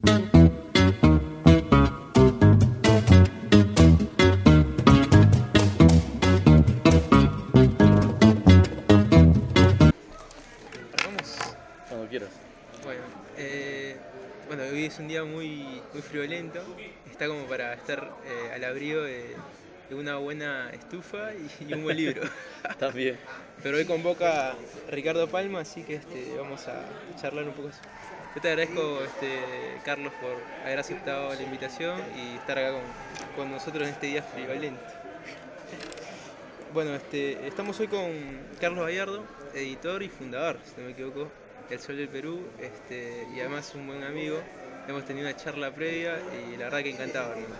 ¿Arrancamos? Cuando quieras. Bueno, bueno, hoy es un día muy friolento. Está como para estar al abrigo de una buena estufa y un buen libro. También. Pero hoy convoca a Ricardo Palma, así que vamos a charlar un poco. Yo te agradezco, Carlos, por haber aceptado la invitación y estar acá con nosotros en este día friolento. Bueno, estamos hoy con Carlos Gallardo, editor y fundador, si no me equivoco, El Sol del Perú, y además un buen amigo. Hemos tenido una charla previa y la verdad que encantado, hermano.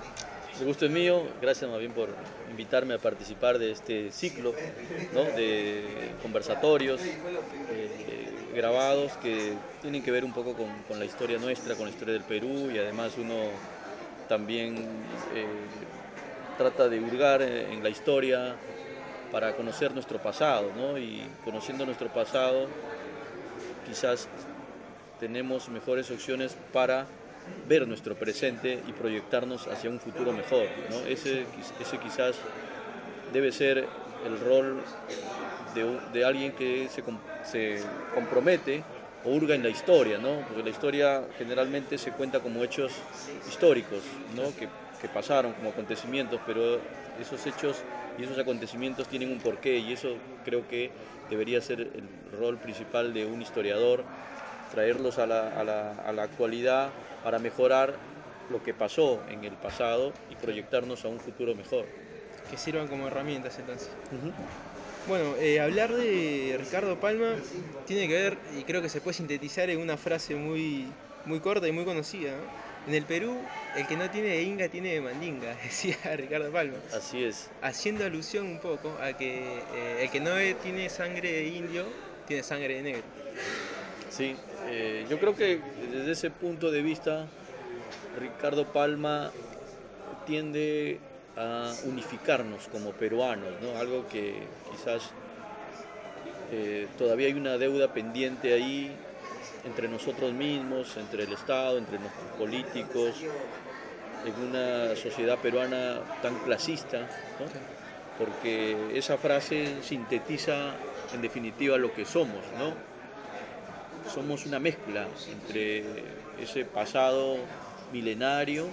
El gusto es mío, gracias más bien por invitarme a participar de este ciclo, ¿no?, de conversatorios grabados que tienen que ver un poco con la historia nuestra, con la historia del Perú, y además uno también trata de hurgar en la historia para conocer nuestro pasado, ¿no? Y conociendo nuestro pasado quizás tenemos mejores opciones para ver nuestro presente y proyectarnos hacia un futuro mejor, ¿no? Ese quizás debe ser el rol de alguien que se compromete o hurga en la historia, ¿no? Porque la historia generalmente se cuenta como hechos históricos, ¿no?, que pasaron como acontecimientos, pero esos hechos y esos acontecimientos tienen un porqué, y eso creo que debería ser el rol principal de un historiador, traerlos a la actualidad para mejorar lo que pasó en el pasado y proyectarnos a un futuro mejor. Que sirvan como herramientas entonces. Uh-huh. Bueno, hablar de Ricardo Palma tiene que ver, y creo que se puede sintetizar en una frase muy corta y muy conocida, ¿no? En el Perú, el que no tiene de Inga tiene de Mandinga, decía Ricardo Palma. Así es. Haciendo alusión un poco a que el que no tiene sangre de indio, tiene sangre de negro. Sí, yo creo que desde ese punto de vista, Ricardo Palma tiende a unificarnos como peruanos, ¿no? Algo que quizás todavía hay una deuda pendiente ahí entre nosotros mismos, entre el Estado, entre nuestros políticos, en una sociedad peruana tan clasista, ¿no? Porque esa frase sintetiza en definitiva lo que somos, ¿no? Somos una mezcla entre ese pasado milenario,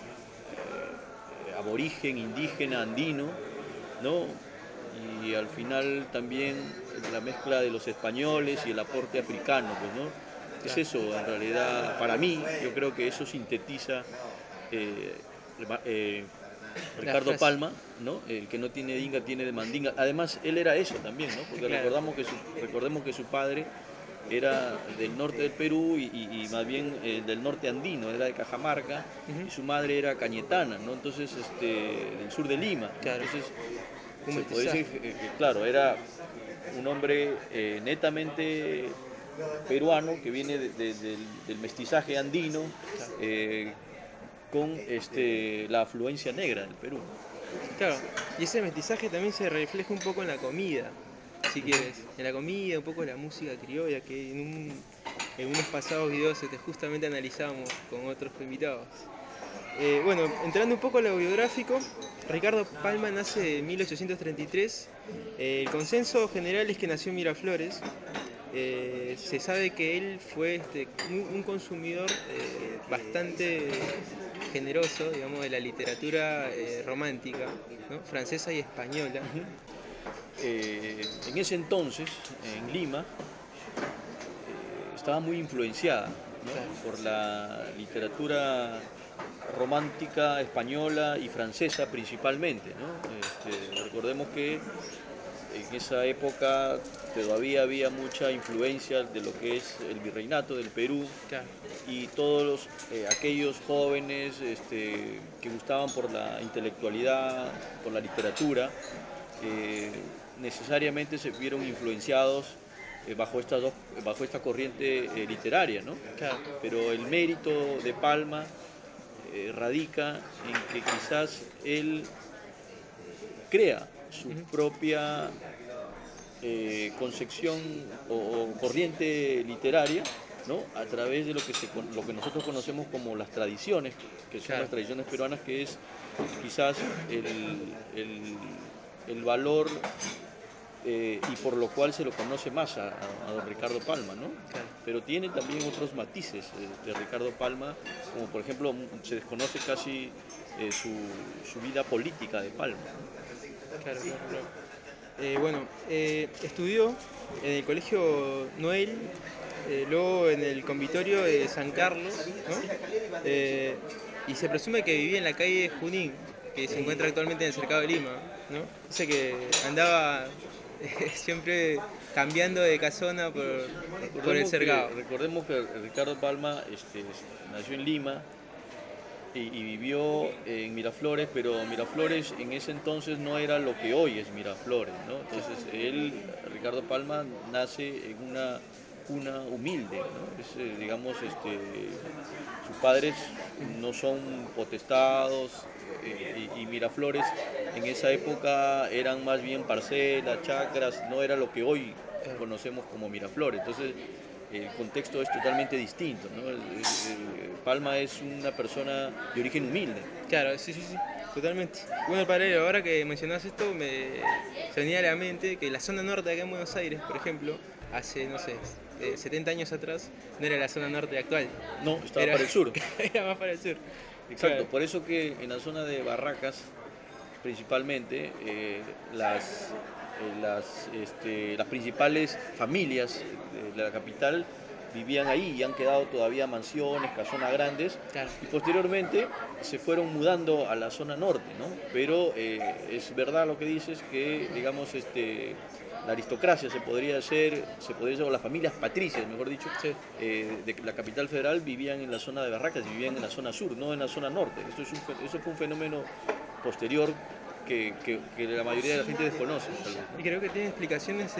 aborigen, indígena, andino, ¿no? Y al final también la mezcla de los españoles y el aporte africano, pues, ¿no? Es eso, en realidad, para mí, yo creo que eso sintetiza Ricardo Palma, ¿no? El que no tiene de Inga tiene de Mandinga. Además, él era eso también, ¿no? Porque Claro. recordemos que su padre era del norte del Perú y más bien del norte andino, era de Cajamarca, Uh-huh. y su madre era cañetana, ¿no? Entonces, del sur de Lima. Claro. Entonces, Un se puede mestizaje. decir que, claro, era un hombre netamente peruano que viene del mestizaje andino, con la afluencia negra del Perú. Claro, y ese mestizaje también se refleja un poco en la comida, si quieres. En la comida, un poco en la música criolla, que en unos pasados videos justamente analizamos con otros invitados. Bueno, entrando un poco a lo biográfico, Ricardo Palma nace en 1833. El consenso general es que nació en Miraflores. Se sabe que él fue un consumidor bastante generoso, digamos, de la literatura romántica, ¿no?, francesa y española. En ese entonces, en Lima, estaba muy influenciada, ¿no?, Claro. por la literatura romántica española y francesa principalmente, ¿no? Recordemos que en esa época todavía había mucha influencia de lo que es el virreinato del Perú, Claro. y todos aquellos jóvenes que gustaban por la intelectualidad, por la literatura, necesariamente se vieron influenciados bajo esta corriente literaria, ¿no? Claro. Pero el mérito de Palma radica en que quizás él crea su propia concepción o corriente literaria, ¿no? A través de lo que nosotros conocemos como las tradiciones, que son Claro. las tradiciones peruanas, que es quizás el valor y por lo cual se lo conoce más a don Ricardo Palma, ¿no? Claro. Pero tiene también otros matices de Ricardo Palma, como por ejemplo se desconoce casi su vida política de Palma, ¿no? Claro, claro, claro. Bueno, estudió en el colegio Noel, luego en el convitorio de San Carlos, ¿no? Y se presume que vivía en la calle Junín, que se encuentra actualmente en el Cercado de Lima, ¿no? Dice que andaba siempre cambiando de casona por el Cercado. Recordemos que Ricardo Palma nació en Lima y vivió en Miraflores, pero Miraflores en ese entonces no era lo que hoy es Miraflores, ¿no? Entonces Ricardo Palma, nace en una cuna humilde, ¿no? Digamos, sus padres no son potestados y Miraflores en esa época eran más bien parcelas, chacras, no era lo que hoy conocemos como Miraflores. Entonces, el contexto es totalmente distinto, ¿no? Palma es una persona de origen humilde. Claro, sí, sí, sí, totalmente. Bueno, paralelo, ahora que mencionás esto, se venía a la mente que la zona norte acá en Buenos Aires, por ejemplo, hace, no sé, 70 años atrás, no era la zona norte actual. No, estaba para el sur. Era más para el sur. Exacto, Claro. por eso que en la zona de Barracas, principalmente, las principales familias de la capital vivían ahí y han quedado todavía mansiones, casonas grandes, Claro. y posteriormente se fueron mudando a la zona norte, ¿no? Pero es verdad lo que dices, que digamos la aristocracia se podría decir, o las familias patricias, mejor dicho, Sí. de la capital federal vivían en la zona de Barracas y vivían en la zona sur, no en la zona norte. Eso fue un fenómeno posterior que la mayoría de la gente desconoce, tal vez, ¿no? Y creo que tiene explicaciones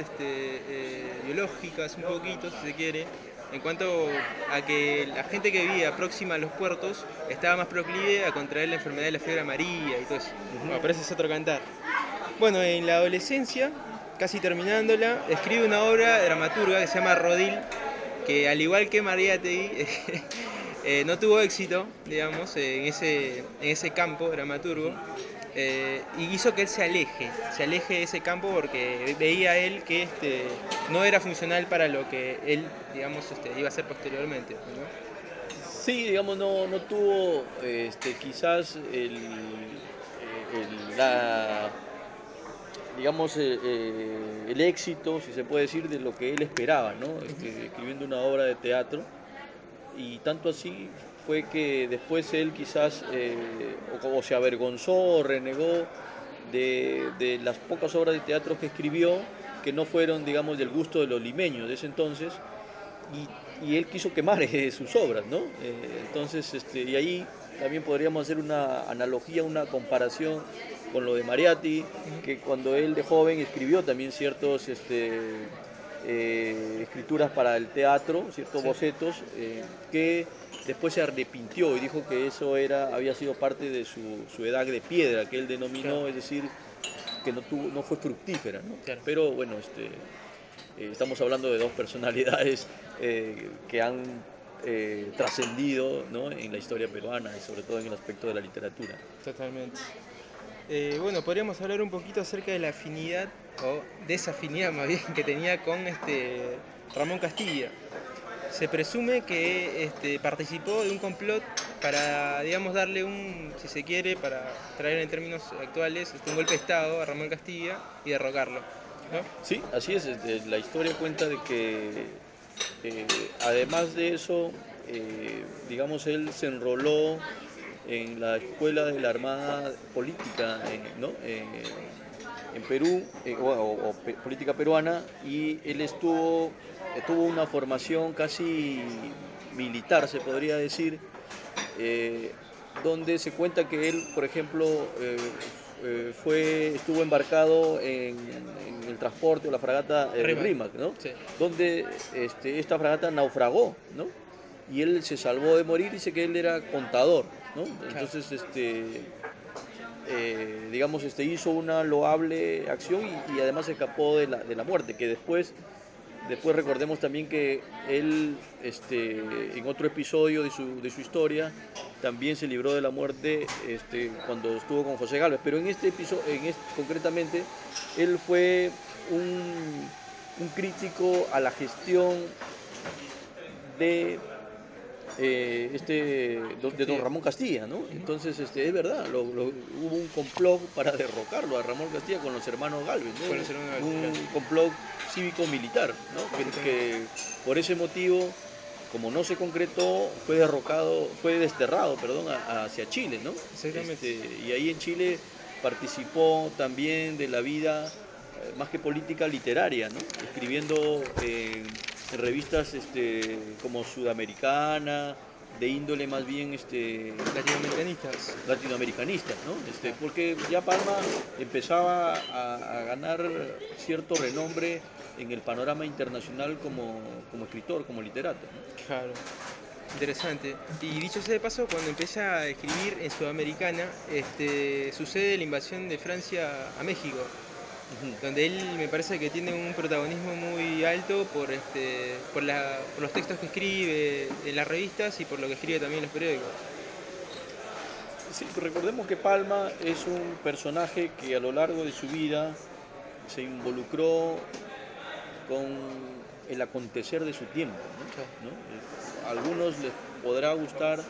biológicas un poquito, si se quiere, en cuanto a que la gente que vivía próxima a los puertos estaba más proclive a contraer la enfermedad de la fiebre amarilla y todo eso. Bueno, pero ese es otro cantar. Bueno, en la adolescencia, casi terminándola, escribe una obra dramaturga que se llama Rodil, que al igual que Mariátegui, no tuvo éxito, digamos, en ese campo dramaturgo. Y hizo que él se aleje de ese campo porque veía él que no era funcional para lo que él, digamos, iba a hacer posteriormente, ¿no? Sí, digamos, no tuvo quizás digamos, el éxito, si se puede decir, de lo que él esperaba, ¿no? Escribiendo una obra de teatro, y tanto así fue que después él quizás o se avergonzó o renegó de las pocas obras de teatro que escribió, que no fueron, digamos, del gusto de los limeños de ese entonces, y él quiso quemar sus obras, ¿no? Entonces, y ahí también podríamos hacer una analogía, una comparación con lo de Mariátegui, que cuando él de joven escribió también ciertos escrituras para el teatro, ciertos bocetos, que después se arrepintió y dijo que eso había sido parte de su edad de piedra, que él denominó, claro. Es decir, que no fue fructífera, ¿no? Claro. Pero bueno, estamos hablando de dos personalidades que han trascendido, ¿no?, en la historia peruana y sobre todo en el aspecto de la literatura. Totalmente. Bueno, podríamos hablar un poquito acerca de la afinidad, o desafinidad más bien, que tenía con Ramón Castilla. Se presume que participó de un complot para, digamos, darle si se quiere, para traer en términos actuales, un golpe de Estado a Ramón Castilla y derrocarlo, ¿no? Sí, así es. La historia cuenta de que, además de eso, digamos, él se enroló en la escuela de la Armada Política, ¿no?, en Perú, o política peruana, y él tuvo una formación casi militar, se podría decir, donde se cuenta que él, por ejemplo, estuvo embarcado en el transporte o la fragata Rímac, ¿no? Sí. Donde esta fragata naufragó, ¿no? Y él se salvó de morir, dice que él era contador, ¿no? Entonces, digamos, hizo una loable acción y además escapó de la muerte, que después Después recordemos también que él, en otro episodio de su historia, también se libró de la muerte cuando estuvo con José Gálvez. Pero en este episodio, concretamente, él fue un crítico a la gestión de de don Ramón Castilla, ¿no? Entonces, es verdad, hubo un complot para derrocarlo a Ramón Castilla con los hermanos Gálvez, ¿no? Con los hermanos Gálvez, Un claro. complot cívico-militar, ¿no? Que por ese motivo, como no se concretó, fue desterrado, hacia Chile, ¿no? Exactamente. Y ahí en Chile participó también de la vida, más que política, literaria, ¿no? Escribiendo en revistas como Sudamericana, de índole más bien latinoamericanistas, ¿no? Porque ya Palma empezaba a ganar cierto renombre en el panorama internacional como escritor, como literato, ¿no? Claro, interesante. Y dicho sea de paso, cuando empieza a escribir en Sudamericana, sucede la invasión de Francia a México, donde él me parece que tiene un protagonismo muy alto por los textos que escribe en las revistas y por lo que escribe también en los periódicos. Sí, recordemos que Palma es un personaje que a lo largo de su vida se involucró con el acontecer de su tiempo, ¿no? A algunos les podrá gustar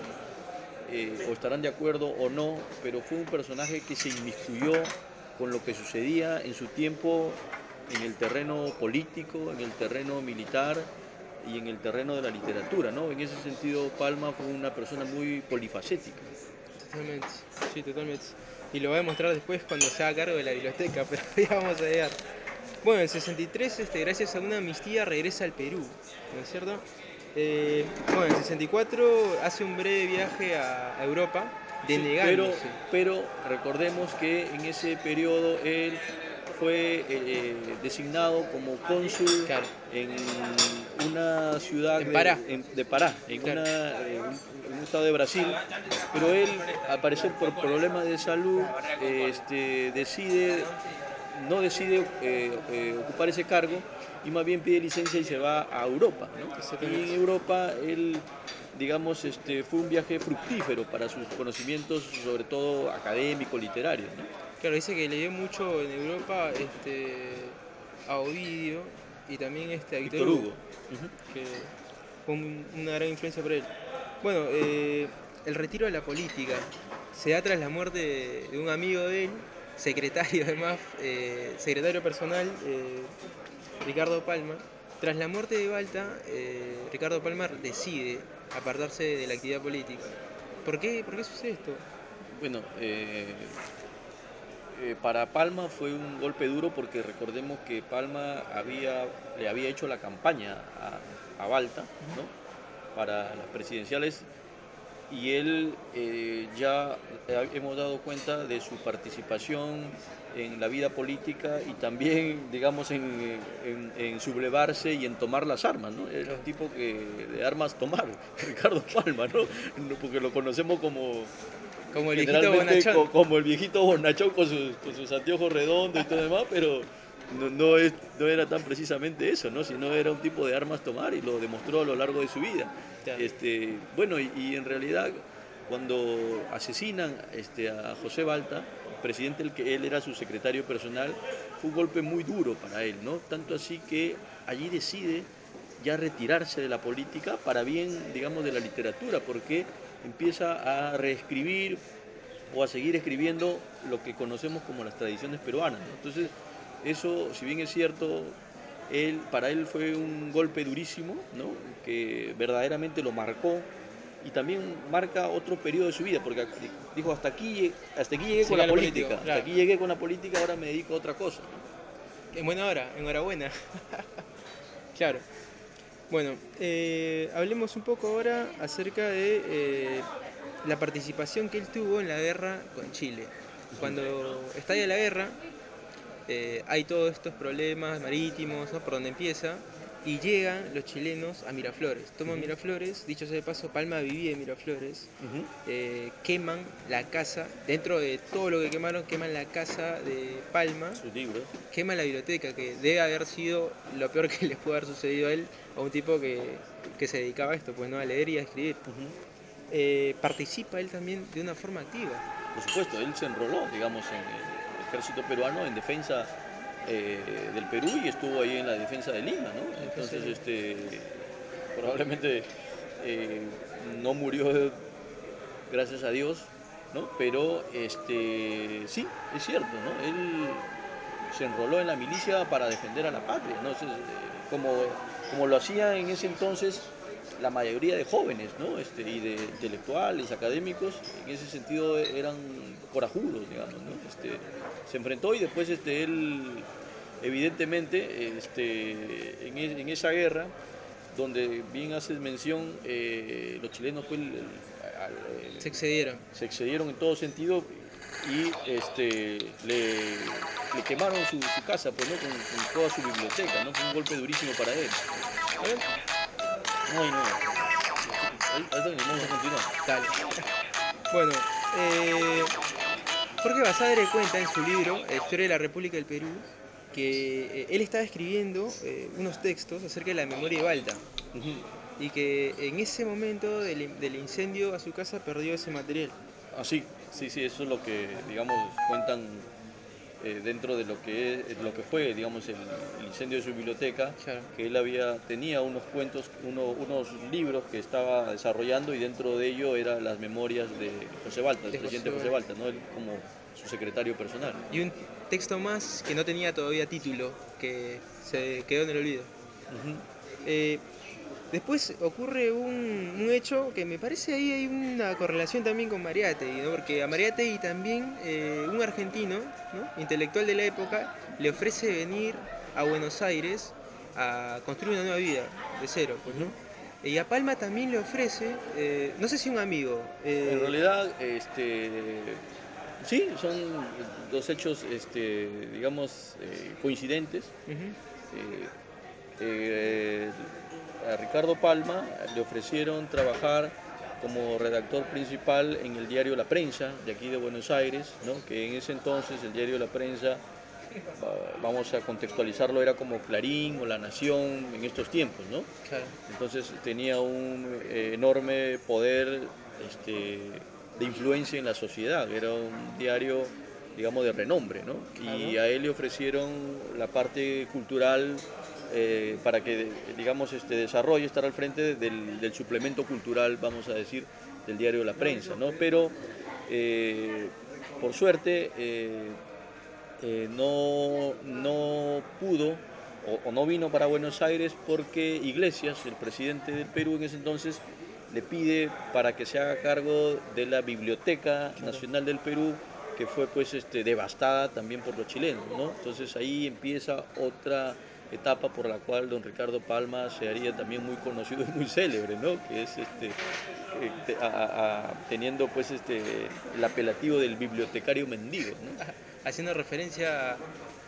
o estarán de acuerdo o no, pero fue un personaje que se inmiscuyó con lo que sucedía en su tiempo en el terreno político, en el terreno militar y en el terreno de la literatura, ¿no? En ese sentido, Palma fue una persona muy polifacética. Totalmente, sí, totalmente. Y lo va a demostrar después cuando se haga cargo de la biblioteca, pero ya vamos a llegar. Bueno, en el 63, gracias a una amnistía, regresa al Perú, ¿no es cierto? Bueno, en el 64 hace un breve viaje a Europa, denegándose. Sí, pero recordemos que en ese periodo él fue designado como cónsul, claro, en una ciudad en Pará, de Pará, claro, en un estado de Brasil, pero él, al parecer por problemas de salud, no decide ocupar ese cargo y más bien pide licencia y se va a Europa, ¿no? Y en Europa él, digamos, fue un viaje fructífero para sus conocimientos, sobre todo académicos, literarios, ¿no? Claro, dice que leyó mucho en Europa a Ovidio y también a Víctor Hugo, que fue una gran influencia por él. Bueno, el retiro de la política se da tras la muerte de un amigo de él, secretario además, secretario personal, Ricardo Palma. Tras la muerte de Balta, Ricardo Palma decide apartarse de la actividad política. ¿Por qué sucede esto? Bueno, para Palma fue un golpe duro porque recordemos que Palma le había hecho la campaña a Balta, ¿no? Para las presidenciales, y él ya hemos dado cuenta de su participación en la vida política y también, digamos, en sublevarse y en tomar las armas, ¿no? Era un tipo que de armas tomar, Ricardo Palma, ¿no? Porque lo conocemos como el viejito bonachón. Como el viejito bonachón con sus anteojos redondos y todo demás, pero no era tan precisamente eso, ¿no? Sino era un tipo de armas tomar y lo demostró a lo largo de su vida. Claro. Bueno, y en realidad cuando asesinan a José Balta, presidente del que él era su secretario personal, fue un golpe muy duro para él, ¿no? Tanto así que allí decide ya retirarse de la política para bien, digamos, de la literatura, porque empieza a reescribir o a seguir escribiendo lo que conocemos como las tradiciones peruanas, ¿no? Entonces, eso, si bien es cierto, para él fue un golpe durísimo, ¿no? Que verdaderamente lo marcó y también marca otro periodo de su vida, porque dijo, hasta aquí llegué con la política, claro. Hasta aquí llegué con la política, ahora me dedico a otra cosa, ¿no? En buena hora, enhorabuena. Claro. Bueno, hablemos un poco ahora acerca de la participación que él tuvo en la guerra con Chile. Cuando estalla la guerra, hay todos estos problemas marítimos, ¿no? Por donde empieza, y llegan los chilenos a Miraflores. Toman Miraflores, dicho sea de paso, Palma vivía en Miraflores. Queman la casa, dentro de todo lo que quemaron, queman la casa de Palma, Sus libros. queman la biblioteca, que debe haber sido lo peor que les pudo haber sucedido a él, a un tipo que se dedicaba a esto, pues no, a leer y a escribir. Participa él también de una forma activa. Por supuesto, él se enroló, digamos, en el ejército peruano en defensa del Perú y estuvo ahí en la defensa de Lima, ¿no? Entonces, probablemente no murió, gracias a Dios, ¿no? Pero sí, es cierto, ¿no? Él se enroló en la milicia para defender a la patria, ¿no? Entonces, como lo hacía en ese entonces la mayoría de jóvenes, ¿no? Y de intelectuales, académicos, en ese sentido eran corajudos, digamos, ¿no? Se enfrentó y después él, evidentemente, en esa guerra, donde bien haces mención, los chilenos pues, Se excedieron. se excedieron en todo sentido y le quemaron su casa, pues, ¿no? Con toda su biblioteca, ¿no? Fue un golpe durísimo para él. A ver. No. Ahí vamos a continuar. Dale. Bueno, Jorge Basadre cuenta en su libro Historia de la República del Perú que él estaba escribiendo unos textos acerca de la memoria de Balta y que en ese momento del incendio a su casa perdió ese material. Ah, sí, eso es lo que, digamos, cuentan dentro de lo que fue, digamos, el incendio de su biblioteca, Claro. que él tenía unos cuentos, unos libros que estaba desarrollando y dentro de ello eran las memorias de José Balta, del presidente José Balta, ¿no? Él como su secretario personal. Y un texto más que no tenía todavía título, que se quedó en el olvido. Después ocurre un hecho que me parece ahí hay una correlación también con Mariátegui, ¿no? Porque a Mariátegui también un argentino, ¿no? Intelectual de la época le ofrece venir a Buenos Aires a construir una nueva vida de cero, pues, ¿no? Y a Palma también le ofrece, no sé si un amigo. En realidad, sí, son dos hechos, digamos, coincidentes. A Ricardo Palma le ofrecieron trabajar como redactor principal en el diario La Prensa, de aquí de Buenos Aires, ¿no? Que en ese entonces el diario La Prensa, vamos a contextualizarlo, era como Clarín o La Nación en estos tiempos, ¿no? Claro. Entonces tenía un enorme poder de influencia en la sociedad, era un diario, digamos, de renombre, ¿no? Claro. Y a él le ofrecieron la parte cultural para que, digamos, desarrolle, estar al frente del suplemento cultural, vamos a decir, del diario La Prensa, ¿no? Pero, por suerte, no pudo o no vino para Buenos Aires porque Iglesias, el presidente del Perú en ese entonces, le pide para que se haga cargo de la Biblioteca Nacional del Perú, que fue pues devastada también por los chilenos, ¿no? Entonces ahí empieza otra etapa por la cual don Ricardo Palma se haría también muy conocido y muy célebre, ¿no? Que es teniendo pues el apelativo del bibliotecario mendigo, ¿no? Haciendo referencia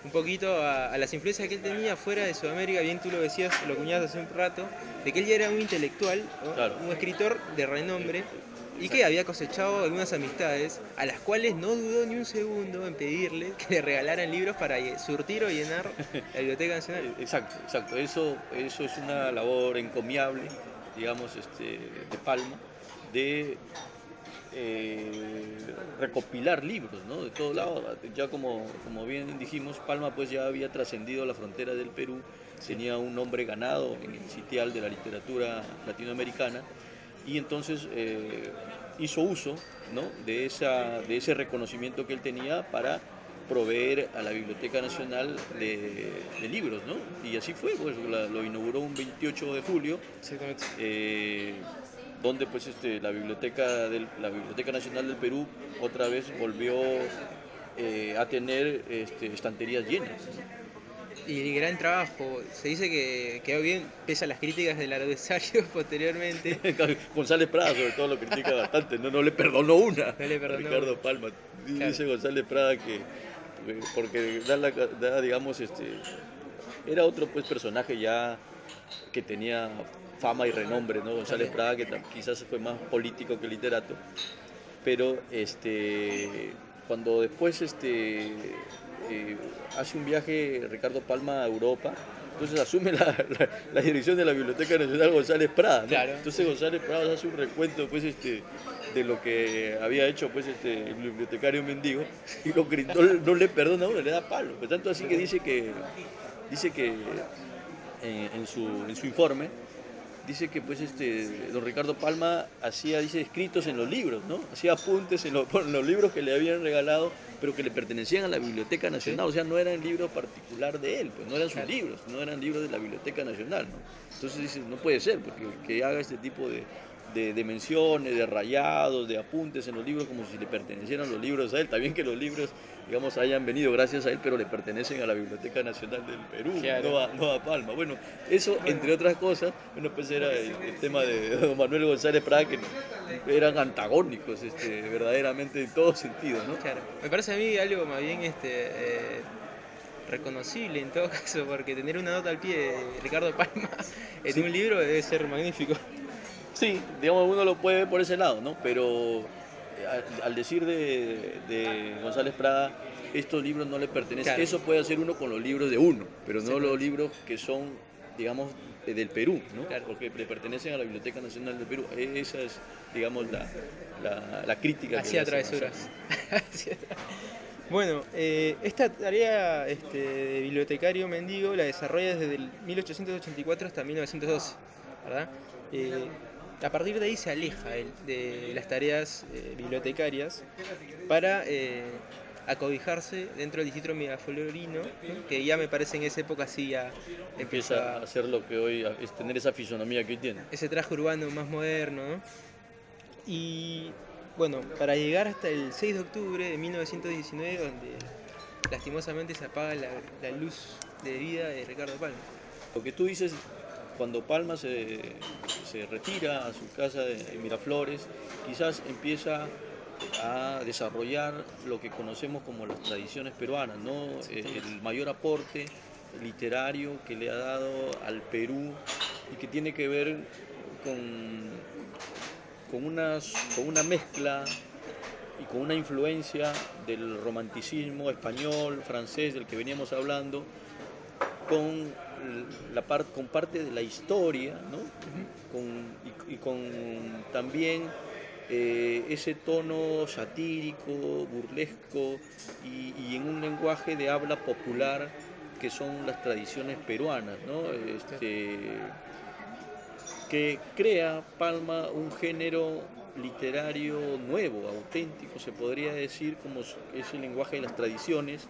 un poquito a las influencias que él tenía fuera de Sudamérica, bien tú lo decías, lo acuñabas hace un rato, de que él ya era un intelectual, ¿no? Claro. Un escritor de renombre y que había cosechado algunas amistades a las cuales no dudó ni un segundo en pedirle que le regalaran libros para surtir o llenar la Biblioteca Nacional. Exacto. Eso es una labor encomiable, digamos, de Palma, de recopilar libros, ¿no? De todos lados. Ya como bien dijimos, Palma pues ya había trascendido la frontera del Perú, tenía un nombre ganado en el sitial de la literatura latinoamericana y entonces hizo uso, ¿no? de ese reconocimiento que él tenía para proveer a la Biblioteca Nacional de libros, ¿no? Y así fue, pues lo inauguró un 28 de julio, donde pues la Biblioteca Nacional del Perú otra vez volvió a tener estanterías llenas, ¿no? Y gran trabajo, se dice que quedó bien, pese a las críticas del adversario posteriormente. González Prada sobre todo lo critica bastante, no le perdonó una No le perdonó a Ricardo una. Palma. Claro. Dice González Prada que porque da digamos era otro pues personaje ya que tenía fama y renombre, ¿no? González Prada, que quizás fue más político que literato, pero cuando después hace un viaje Ricardo Palma a Europa, entonces asume la dirección de la Biblioteca Nacional González Prada, ¿no? Claro. Entonces González Prada hace un recuento pues, de lo que había hecho pues, el bibliotecario mendigo, y lo que no le perdona a uno, le da palo. Por tanto, así que dice que en su informe, dice que pues don Ricardo Palma hacía, dice, escritos en los libros, ¿no? Hacía apuntes en los libros que le habían regalado, pero que le pertenecían a la Biblioteca Nacional, o sea, no eran libros particular de él, pues no eran sus libros, no eran libros de la Biblioteca Nacional, ¿no? Entonces dice, no puede ser, porque que haga este tipo de menciones, de rayados, de apuntes en los libros como si le pertenecieran los libros a él. También que los libros, digamos, hayan venido gracias a él, pero le pertenecen a la Biblioteca Nacional del Perú, claro. no a Palma. Bueno, eso, entre otras cosas, bueno, pues era el tema de don Manuel González Prada, que eran antagónicos, verdaderamente en todo sentido, ¿no? Claro. Me parece a mí algo más bien reconocible en todo caso, porque tener una nota al pie de Ricardo Palma en un libro debe ser magnífico. Sí, digamos, uno lo puede ver por ese lado, ¿no? Pero al decir de González Prada, estos libros no le pertenecen. Claro. Eso puede hacer uno con los libros de uno, pero no los libros que son, digamos, del Perú, ¿no? Claro. Porque le pertenecen a la Biblioteca Nacional del Perú. Esa es, digamos, la crítica. Hacía travesuras. Bueno, esta tarea de bibliotecario mendigo la desarrolla desde el 1884 hasta 1912, ¿verdad? A partir de ahí se aleja de las tareas bibliotecarias para acobijarse dentro del distrito megaflorino, ¿no? Que ya me parece en esa época sí ya empieza a hacer lo que hoy es tener esa fisonomía que hoy tiene. Ese traje urbano más moderno, ¿no? Y bueno, para llegar hasta el 6 de octubre de 1919, donde lastimosamente se apaga la luz de vida de Ricardo Palma. Lo que tú dices, cuando Palma se retira a su casa de Miraflores, quizás empieza a desarrollar lo que conocemos como las tradiciones peruanas, ¿no? El mayor aporte literario que le ha dado al Perú y que tiene que ver con una mezcla y con una influencia del romanticismo español, francés, del que veníamos hablando, con parte de la historia, ¿no? Con también ese tono satírico, burlesco y en un lenguaje de habla popular que son las tradiciones peruanas, ¿no? Que crea Palma un género literario nuevo, auténtico, se podría decir, como es el lenguaje de las tradiciones,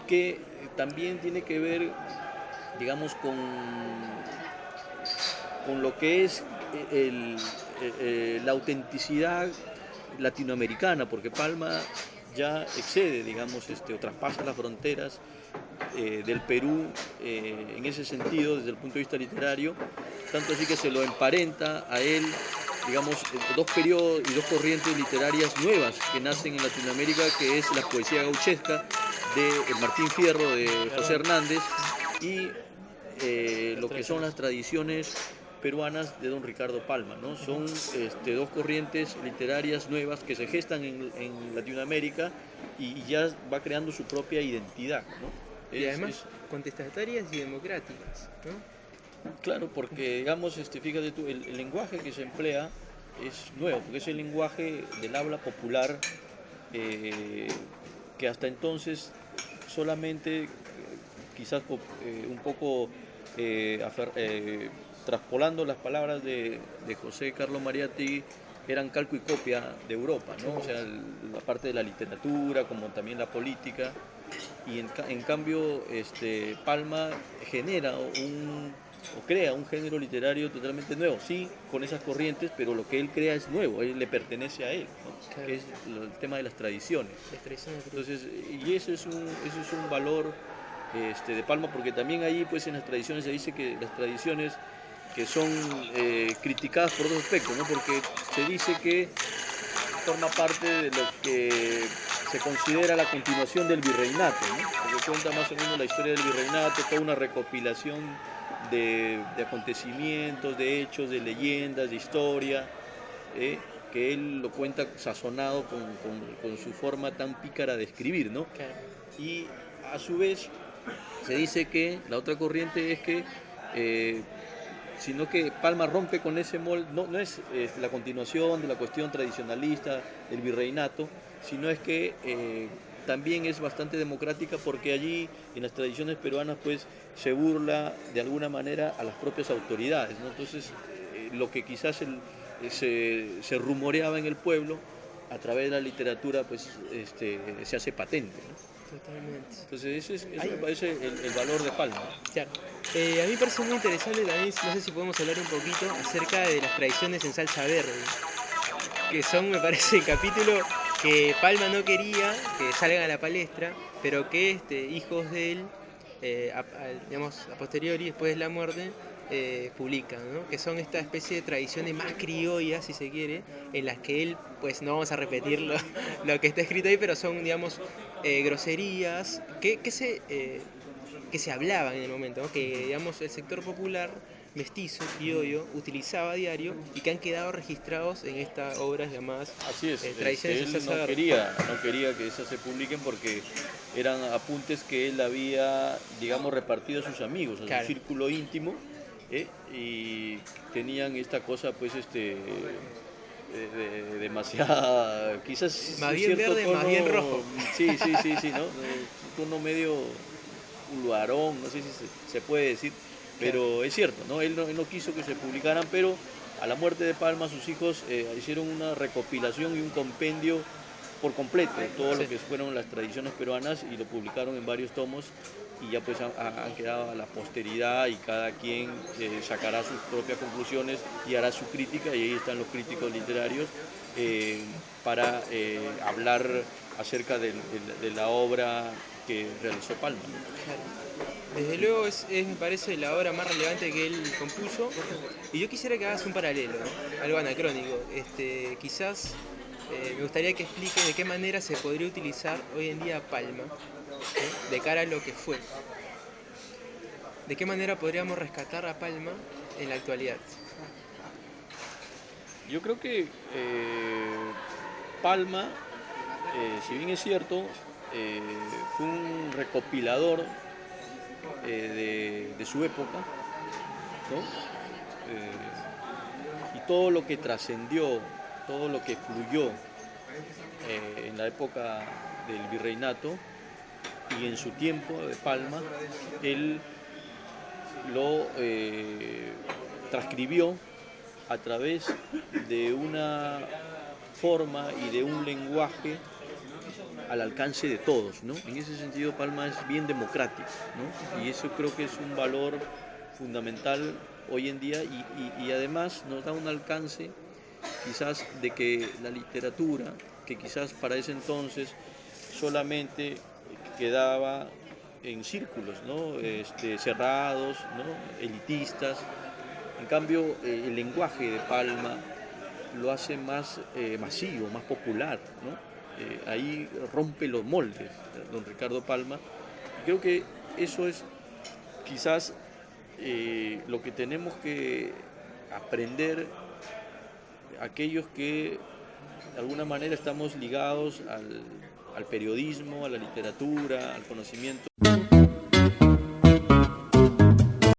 que también tiene que ver, digamos, con lo que es la autenticidad latinoamericana, porque Palma ya excede, digamos, o traspasa las fronteras del Perú en ese sentido, desde el punto de vista literario, tanto así que se lo emparenta a él, digamos, dos periodos y dos corrientes literarias nuevas que nacen en Latinoamérica, que es la poesía gauchesca de Martín Fierro, de José Hernández, y lo que son las tradiciones peruanas de don Ricardo Palma, ¿no? Son dos corrientes literarias nuevas que se gestan en Latinoamérica y ya va creando su propia identidad, ¿no? Y además contestatarias y democráticas, ¿no? Claro, porque digamos, fíjate tú, el lenguaje que se emplea es nuevo, porque es el lenguaje del habla popular que hasta entonces solamente, quizás un poco traspolando las palabras de José Carlos Mariátegui, eran calco y copia de Europa, ¿no? O sea, la parte de la literatura, como también la política, y en cambio Palma genera o crea un género literario totalmente nuevo, sí, con esas corrientes, pero lo que él crea es nuevo, él le pertenece a él, ¿no? Claro. Que es el tema de las tradiciones. Entonces, y eso es un valor de Palma, porque también ahí pues en las tradiciones se dice que las tradiciones que son criticadas por dos aspectos, ¿no? Porque se dice que forma parte de lo que se considera la continuación del virreinato, ¿no? Porque cuenta más o menos la historia del virreinato, toda una recopilación de acontecimientos, de hechos, de leyendas, de historia, que él lo cuenta sazonado con su forma tan pícara de escribir, ¿no? Claro. Y a su vez se dice que la otra corriente es que sino que Palma rompe con ese molde, no es la continuación de la cuestión tradicionalista del virreinato, sino es que también es bastante democrática, porque allí en las tradiciones peruanas pues se burla de alguna manera a las propias autoridades, ¿no? Entonces lo que quizás se rumoreaba en el pueblo, a través de la literatura pues se hace patente, ¿no? Totalmente. Entonces ese es el valor de Palma. Claro. A mí me parece muy interesante también, no sé si podemos hablar un poquito acerca de las tradiciones en salsa verde, que son, me parece, el capítulo que Palma no quería que salgan a la palestra, pero que hijos de él, digamos, a posteriori, después de la muerte, publican, ¿no? Que son esta especie de tradiciones más criollas, si se quiere, en las que él, pues no vamos a repetir lo que está escrito ahí, pero son, digamos, groserías que se hablaban en el momento, ¿no? Que, digamos, el sector popular mestizo, criollo, utilizaba a diario y que han quedado registrados en estas obras llamadas Así es, tradiciones él en salsa no verde. quería que esas se publiquen porque eran apuntes que él había, digamos, repartido a sus amigos, a Claro. su círculo íntimo, y tenían esta cosa, pues, demasiada, quizás Más un bien cierto verde, tono, más bien rojo. sí, ¿no? Un tono medio ulvarón, no sé si se puede decir, pero es cierto, ¿no? Él no quiso que se publicaran, pero a la muerte de Palma sus hijos hicieron una recopilación y un compendio por completo de todo Sí. lo que fueron las tradiciones peruanas, y lo publicaron en varios tomos, y ya pues han quedado a la posteridad, y cada quien sacará sus propias conclusiones y hará su crítica, y ahí están los críticos literarios para hablar acerca de la obra que realizó Palma, ¿no? Claro. Desde luego me parece la obra más relevante que él compuso, y yo quisiera que hagas un paralelo, ¿no? Algo anacrónico. Quizás me gustaría que expliques de qué manera se podría utilizar hoy en día Palma, ¿no? De cara a lo que fue. ¿De qué manera podríamos rescatar a Palma en la actualidad? Yo creo que Palma, si bien es cierto, fue un recopilador de su época, ¿no? Y todo lo que trascendió, todo lo que fluyó en la época del virreinato y en su tiempo de Palma, él lo transcribió a través de una forma y de un lenguaje al alcance de todos, ¿no? En ese sentido Palma es bien democrático, ¿no? Y eso creo que es un valor fundamental hoy en día, y además nos da un alcance quizás de que la literatura, que quizás para ese entonces solamente quedaba en círculos, ¿no? Cerrados, ¿no? Elitistas. En cambio, el lenguaje de Palma lo hace más masivo, más popular, ¿no? Ahí rompe los moldes, don Ricardo Palma. Y creo que eso es quizás lo que tenemos que aprender aquellos que de alguna manera estamos ligados al periodismo, a la literatura, al conocimiento.